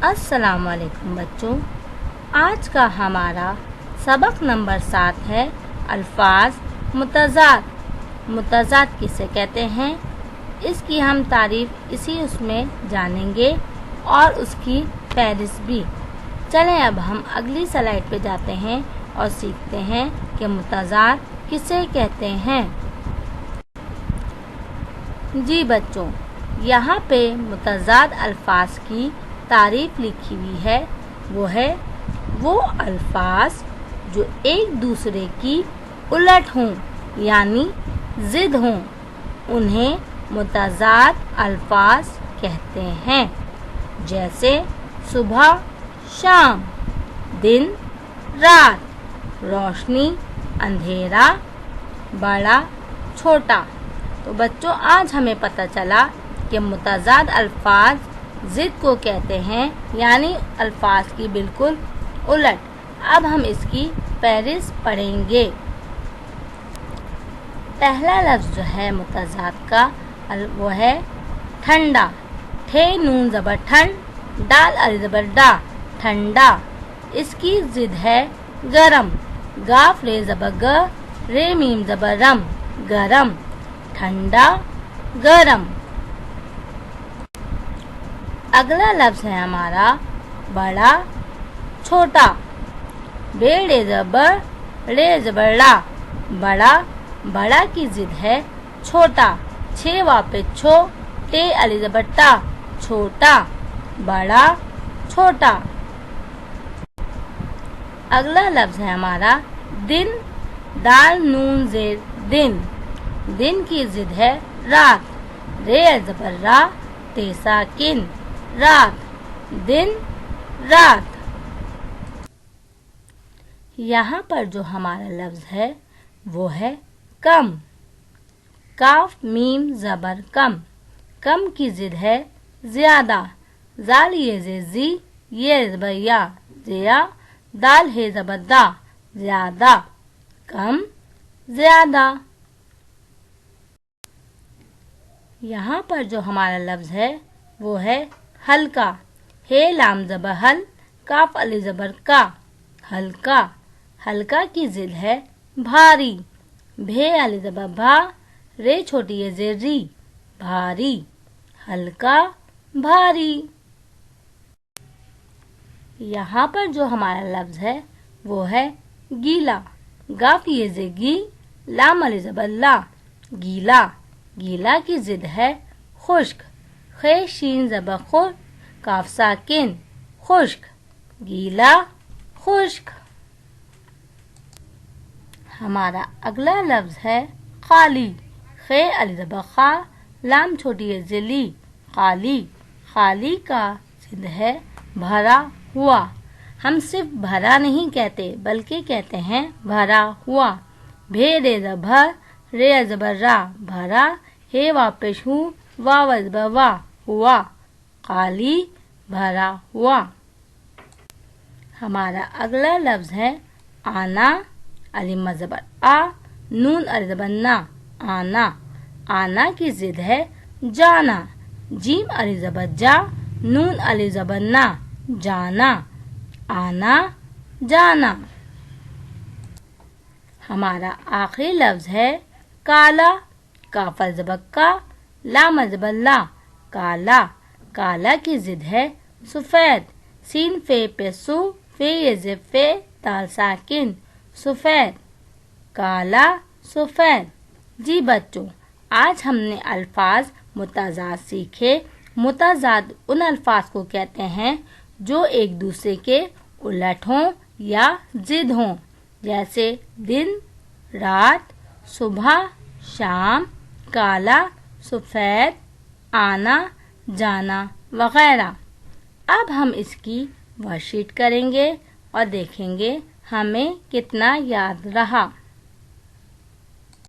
السلام علیکم بچوں، آج کا ہمارا سبق نمبر 7 ہے الفاظ متضاد۔ متضاد کسے کہتے ہیں، اس کی ہم تعریف اس میں جانیں گے اور اس کی فہرست بھی۔ چلیں اب ہم اگلی سلائیڈ پہ جاتے ہیں اور سیکھتے ہیں کہ متضاد کسے کہتے ہیں۔ جی بچوں، یہاں پہ متضاد الفاظ کی تعریف لکھی ہوئی ہے، وہ الفاظ جو ایک دوسرے کی الٹ ہوں یعنی ضد ہوں، انہیں متضاد الفاظ کہتے ہیں۔ جیسے صبح شام، دن رات، روشنی اندھیرا، بڑا چھوٹا۔ تو بچوں، آج ہمیں پتہ چلا کہ متضاد الفاظ ضد کو کہتے ہیں یعنی الفاظ کی بالکل الٹ۔ اب ہم اس کی فہرست پڑھیں گے۔ پہلا لفظ جو ہے متضاد کا وہ ہے ٹھنڈا۔ ٹھے نون زبر ٹھنڈ، ڈال علی زبر ڈا، ٹھنڈا۔ اس کی ضد ہے گرم۔ گاف رے زبر گ، رے میم زبر رم، گرم۔ ٹھنڈا، گرم۔ اگلا لفظ ہے ہمارا بڑا چھوٹا۔ بے ڑے زبر رے زبر ڑا، بڑا۔ بڑا کی ضد ہے چھوٹا۔ چھ واپس چھو، ٹے علی زبر ٹا، چھوٹا۔ بڑا، چھوٹا۔ اگلا لفظ ہے ہمارا دن۔ دال نون زیر دن۔ دن کی ضد ہے رات۔ رے زبر را، تے ساکن، رات۔ دن، رات۔ یہاں پر جو ہمارا لفظ ہے وہ ہے کم۔ کاف میم زبر کم۔ کم کی ضد ہے زیادہ۔ زال یہ زی، یہ زبر یا، زیا۔ دال ہے زبر دا، زیادہ۔ کم، زیادہ۔ یہاں پر جو ہمارا لفظ ہے وہ ہے ہلکا۔ ہے لام زبر ہل، کاف علی زبر کا، ہلکا۔ ہلکا کی ضد ہے بھاری۔ بھے علی زبر بھا، رے چھوٹی ہے زیر ری، بھاری۔ ہلکا، بھاری۔ یہاں پر جو ہمارا لفظ ہے وہ ہے گیلا۔ گاف یہ زے گی، لام علی زبر لا، گیلا۔ گیلا کی ضد ہے خشک۔ خے شین زبر خور، کاف ساکن، خشک۔ گیلا، خشک۔ ہمارا اگلا لفظ ہے خالی۔ خے علی زبر خا، لام چھوٹی ہے زلی، خالی۔ خالی کا ضد ہے بھرا ہوا۔ ہم صرف بھرا نہیں کہتے بلکہ کہتے ہیں بھرا ہوا۔ بھے رے زبر رے زبر را، بھرا۔ ہے واپس ہوں، واو زبر وا، ہوا۔ خالی، بھرا ہوا۔ ہمارا اگلا لفظ ہے آنا۔ الف زبر آ، نون علی زبر نا، آنا۔ آنا کی ضد ہے جانا۔ جیم علی زبر جا، نون علی زبر نا، جانا۔ آنا، جانا۔ ہمارا آخری لفظ ہے کالا۔ کاف علی زبر کا، لام علی زبر لا، کالا۔ کالا کی ضد ہے سفید۔ سین فے پہ سو، فے یہ فے، دال ساکن، سفید۔ کالا، سفید۔ جی بچوں، آج ہم نے الفاظ متضاد سیکھے۔ متضاد ان الفاظ کو کہتے ہیں جو ایک دوسرے کے الٹ ہوں یا ضد ہوں، جیسے دن رات، صبح شام، کالا سفید، آنا جانا وغیرہ۔ اب ہم اس کی ورک شیٹ کریں گے اور دیکھیں گے ہمیں کتنا یاد رہا۔